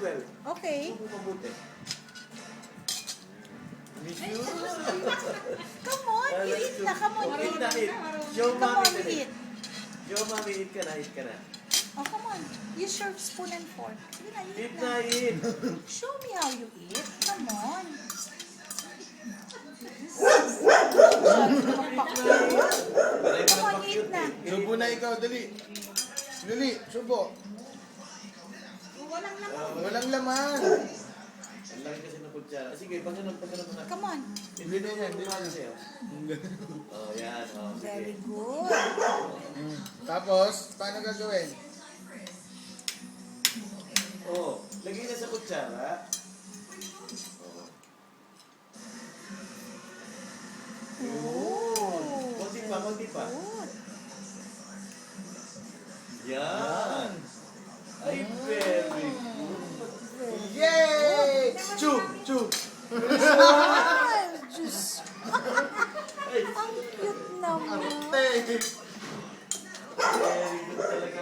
well. Okay. Subo mabuti. Miss you. Come on, eat na. Come on, Eat eat. na, eat. Show Come mommy on, today. eat. Show mommy, eat ka na, eat ka na. Oh, come on. Use your spoon and fork. Sige na, eat Eat na. na, eat. Show me how you eat. Come on. Paray mo Come on, ng eat pa-cute na. eh. Subo na ikaw, dali. Dali, subo. Walang laman. Ang laki kasi ng kutsara. Sige, pag ganun na. Come on. Hindi na yan, hindi na sa'yo. Oh, yan. Oh, Very sige. good. Tapos, paano gagawin? Oh, lagay na sa kutsara. Oh. Konti pa, konti pa. Good. Yan. Ay, very good. Yay! Chew, chew. Ay, Diyos. Ay, Ang cute naman. Arte! very good talaga.